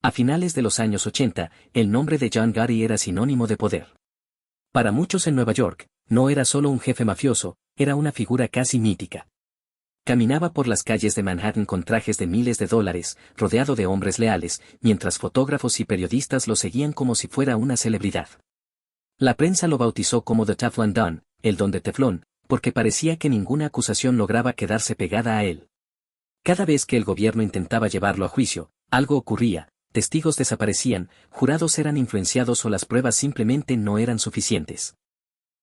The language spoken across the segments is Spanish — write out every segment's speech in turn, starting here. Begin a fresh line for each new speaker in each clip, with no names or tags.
A finales de los años 80, el nombre de John Gotti era sinónimo de poder. Para muchos en Nueva York, no era solo un jefe mafioso, era una figura casi mítica. Caminaba por las calles de Manhattan con trajes de miles de dólares, rodeado de hombres leales, mientras fotógrafos y periodistas lo seguían como si fuera una celebridad. La prensa lo bautizó como The Teflon Don, el don de teflón, porque parecía que ninguna acusación lograba quedarse pegada a él. Cada vez que el gobierno intentaba llevarlo a juicio, algo ocurría, testigos desaparecían, jurados eran influenciados o las pruebas simplemente no eran suficientes.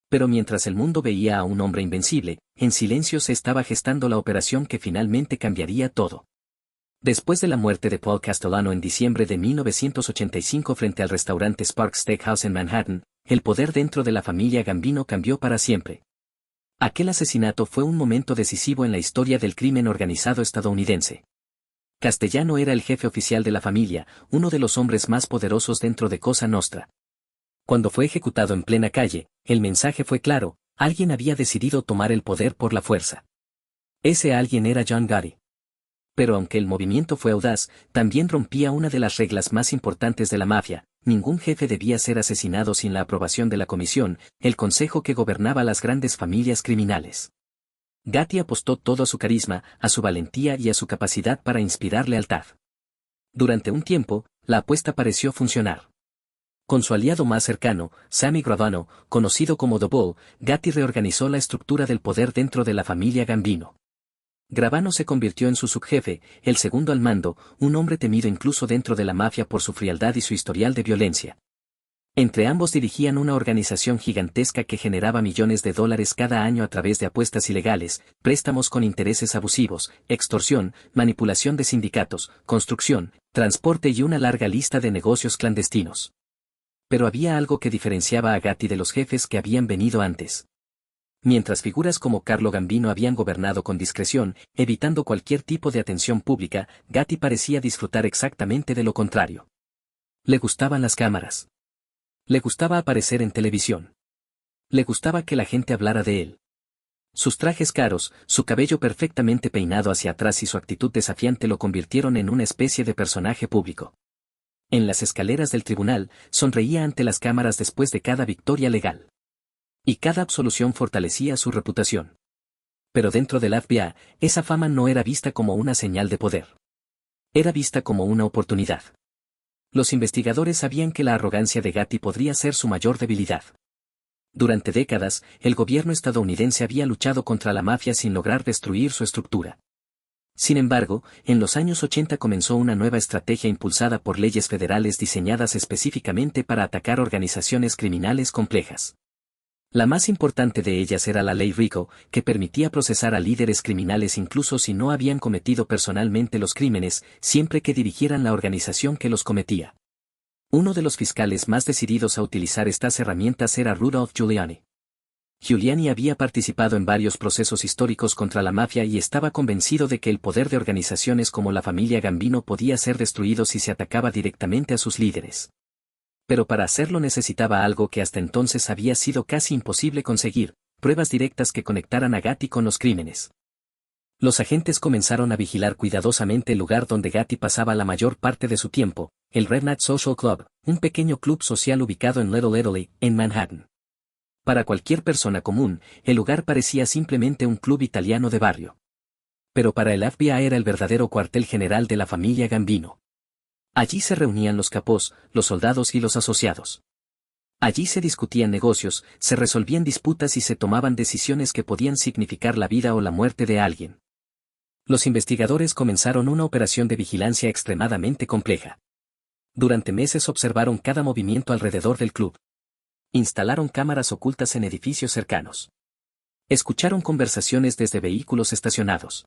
Pero mientras el mundo veía a un hombre invencible, en silencio se estaba gestando la operación que finalmente cambiaría todo. Después de la muerte de Paul Castellano en diciembre de 1985 frente al restaurante Sparks Steakhouse en Manhattan, el poder dentro de la familia Gambino cambió para siempre. Aquel asesinato fue un momento decisivo en la historia del crimen organizado estadounidense. Castellano era el jefe oficial de la familia, uno de los hombres más poderosos dentro de Cosa Nostra. Cuando fue ejecutado en plena calle, el mensaje fue claro: alguien había decidido tomar el poder por la fuerza. Ese alguien era John Gotti. Pero aunque el movimiento fue audaz, también rompía una de las reglas más importantes de la mafia: ningún jefe debía ser asesinado sin la aprobación de la comisión, el consejo que gobernaba las grandes familias criminales. Gotti apostó todo a su carisma, a su valentía y a su capacidad para inspirar lealtad. Durante un tiempo, la apuesta pareció funcionar. Con su aliado más cercano, Sammy Gravano, conocido como The Bull, Gotti reorganizó la estructura del poder dentro de la familia Gambino. Gravano se convirtió en su subjefe, el segundo al mando, un hombre temido incluso dentro de la mafia por su frialdad y su historial de violencia. Entre ambos dirigían una organización gigantesca que generaba millones de dólares cada año a través de apuestas ilegales, préstamos con intereses abusivos, extorsión, manipulación de sindicatos, construcción, transporte y una larga lista de negocios clandestinos. Pero había algo que diferenciaba a Gotti de los jefes que habían venido antes. Mientras figuras como Carlo Gambino habían gobernado con discreción, evitando cualquier tipo de atención pública, Gotti parecía disfrutar exactamente de lo contrario. Le gustaban las cámaras. Le gustaba aparecer en televisión. Le gustaba que la gente hablara de él. Sus trajes caros, su cabello perfectamente peinado hacia atrás y su actitud desafiante lo convirtieron en una especie de personaje público. En las escaleras del tribunal, sonreía ante las cámaras después de cada victoria legal. Y cada absolución fortalecía su reputación. Pero dentro del FBI, esa fama no era vista como una señal de poder. Era vista como una oportunidad. Los investigadores sabían que la arrogancia de Gotti podría ser su mayor debilidad. Durante décadas, el gobierno estadounidense había luchado contra la mafia sin lograr destruir su estructura. Sin embargo, en los años 80 comenzó una nueva estrategia impulsada por leyes federales diseñadas específicamente para atacar organizaciones criminales complejas. La más importante de ellas era la Ley RICO, que permitía procesar a líderes criminales incluso si no habían cometido personalmente los crímenes, siempre que dirigieran la organización que los cometía. Uno de los fiscales más decididos a utilizar estas herramientas era Rudolph Giuliani. Giuliani había participado en varios procesos históricos contra la mafia y estaba convencido de que el poder de organizaciones como la familia Gambino podía ser destruido si se atacaba directamente a sus líderes. Pero para hacerlo necesitaba algo que hasta entonces había sido casi imposible conseguir: pruebas directas que conectaran a Gotti con los crímenes. Los agentes comenzaron a vigilar cuidadosamente el lugar donde Gotti pasaba la mayor parte de su tiempo, el Red Nut Social Club, un pequeño club social ubicado en Little Italy, en Manhattan. Para cualquier persona común, el lugar parecía simplemente un club italiano de barrio. Pero para el FBI era el verdadero cuartel general de la familia Gambino. Allí se reunían los capos, los soldados y los asociados. Allí se discutían negocios, se resolvían disputas y se tomaban decisiones que podían significar la vida o la muerte de alguien. Los investigadores comenzaron una operación de vigilancia extremadamente compleja. Durante meses observaron cada movimiento alrededor del club. Instalaron cámaras ocultas en edificios cercanos. Escucharon conversaciones desde vehículos estacionados.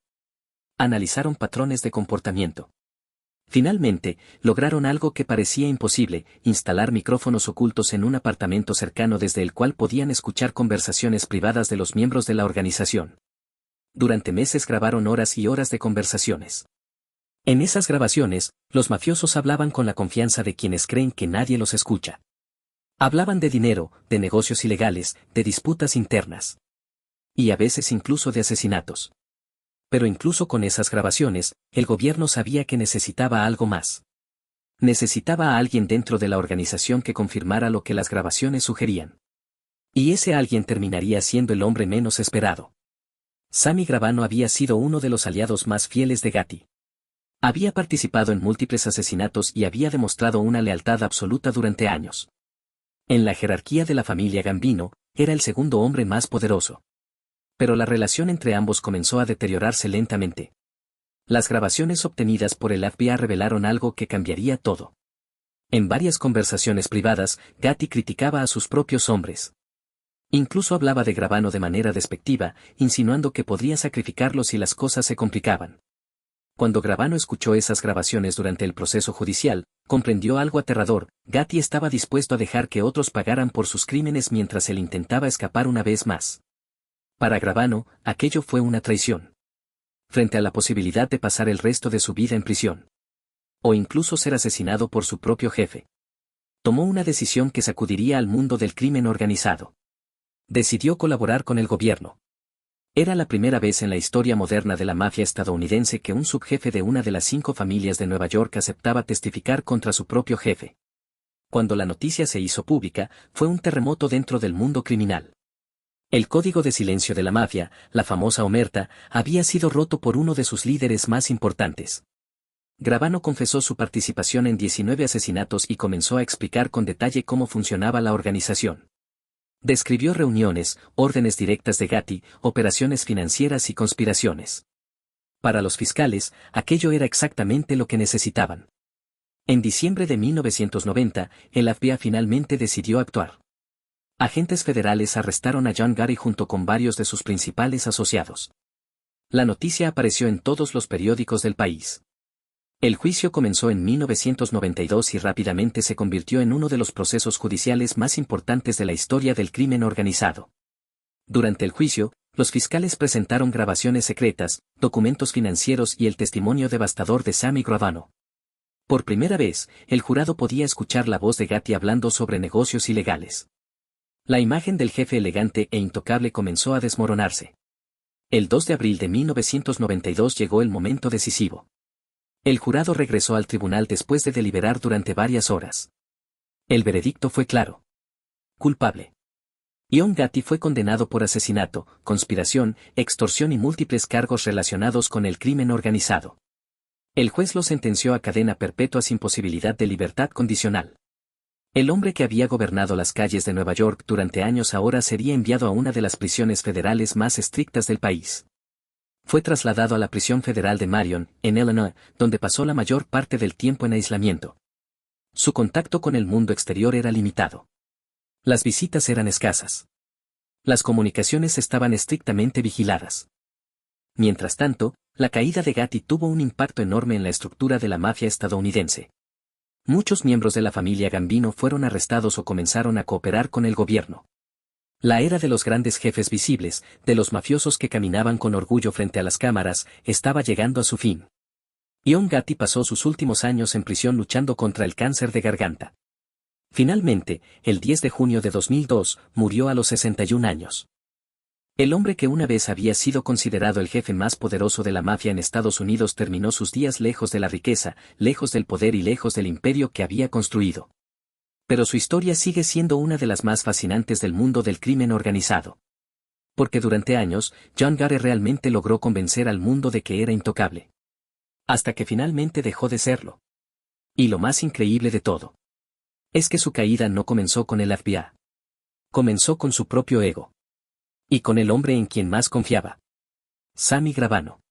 Analizaron patrones de comportamiento. Finalmente, lograron algo que parecía imposible: instalar micrófonos ocultos en un apartamento cercano desde el cual podían escuchar conversaciones privadas de los miembros de la organización. Durante meses grabaron horas y horas de conversaciones. En esas grabaciones, los mafiosos hablaban con la confianza de quienes creen que nadie los escucha. Hablaban de dinero, de negocios ilegales, de disputas internas. Y a veces incluso de asesinatos. Pero incluso con esas grabaciones, el gobierno sabía que necesitaba algo más. Necesitaba a alguien dentro de la organización que confirmara lo que las grabaciones sugerían. Y ese alguien terminaría siendo el hombre menos esperado. Sammy Gravano había sido uno de los aliados más fieles de Gatti. Había participado en múltiples asesinatos y había demostrado una lealtad absoluta durante años. En la jerarquía de la familia Gambino, era el segundo hombre más poderoso. Pero la relación entre ambos comenzó a deteriorarse lentamente. Las grabaciones obtenidas por el FBI revelaron algo que cambiaría todo. En varias conversaciones privadas, Gatti criticaba a sus propios hombres. Incluso hablaba de Gravano de manera despectiva, insinuando que podría sacrificarlo si las cosas se complicaban. Cuando Gravano escuchó esas grabaciones durante el proceso judicial, comprendió algo aterrador: Gatti estaba dispuesto a dejar que otros pagaran por sus crímenes mientras él intentaba escapar una vez más. Para Gravano, aquello fue una traición. Frente a la posibilidad de pasar el resto de su vida en prisión. O incluso ser asesinado por su propio jefe. Tomó una decisión que sacudiría al mundo del crimen organizado. Decidió colaborar con el gobierno. Era la primera vez en la historia moderna de la mafia estadounidense que un subjefe de una de las 5 familias de Nueva York aceptaba testificar contra su propio jefe. Cuando la noticia se hizo pública, fue un terremoto dentro del mundo criminal. El código de silencio de la mafia, la famosa omerta, había sido roto por uno de sus líderes más importantes. Gravano confesó su participación en 19 asesinatos y comenzó a explicar con detalle cómo funcionaba la organización. Describió reuniones, órdenes directas de Gatti, operaciones financieras y conspiraciones. Para los fiscales, aquello era exactamente lo que necesitaban. En diciembre de 1990, el FBI finalmente decidió actuar. Agentes federales arrestaron a John Gotti junto con varios de sus principales asociados. La noticia apareció en todos los periódicos del país. El juicio comenzó en 1992 y rápidamente se convirtió en uno de los procesos judiciales más importantes de la historia del crimen organizado. Durante el juicio, los fiscales presentaron grabaciones secretas, documentos financieros y el testimonio devastador de Sammy Gravano. Por primera vez, el jurado podía escuchar la voz de Gatti hablando sobre negocios ilegales. La imagen del jefe elegante e intocable comenzó a desmoronarse. El 2 de abril de 1992 llegó el momento decisivo. El jurado regresó al tribunal después de deliberar durante varias horas. El veredicto fue claro. Culpable. Ion Gatti fue condenado por asesinato, conspiración, extorsión y múltiples cargos relacionados con el crimen organizado. El juez lo sentenció a cadena perpetua sin posibilidad de libertad condicional. El hombre que había gobernado las calles de Nueva York durante años ahora sería enviado a una de las prisiones federales más estrictas del país. Fue trasladado a la prisión federal de Marion, en Illinois, donde pasó la mayor parte del tiempo en aislamiento. Su contacto con el mundo exterior era limitado. Las visitas eran escasas. Las comunicaciones estaban estrictamente vigiladas. Mientras tanto, la caída de Gatti tuvo un impacto enorme en la estructura de la mafia estadounidense. Muchos miembros de la familia Gambino fueron arrestados o comenzaron a cooperar con el gobierno. La era de los grandes jefes visibles, de los mafiosos que caminaban con orgullo frente a las cámaras, estaba llegando a su fin. Ion Gatti pasó sus últimos años en prisión luchando contra el cáncer de garganta. Finalmente, el 10 de junio de 2002, murió a los 61 años. El hombre que una vez había sido considerado el jefe más poderoso de la mafia en Estados Unidos terminó sus días lejos de la riqueza, lejos del poder y lejos del imperio que había construido. Pero su historia sigue siendo una de las más fascinantes del mundo del crimen organizado. Porque durante años, John Gotti realmente logró convencer al mundo de que era intocable. Hasta que finalmente dejó de serlo. Y lo más increíble de todo es que su caída no comenzó con el FBI. Comenzó con su propio ego. Y con el hombre en quien más confiaba. Sammy Gravano.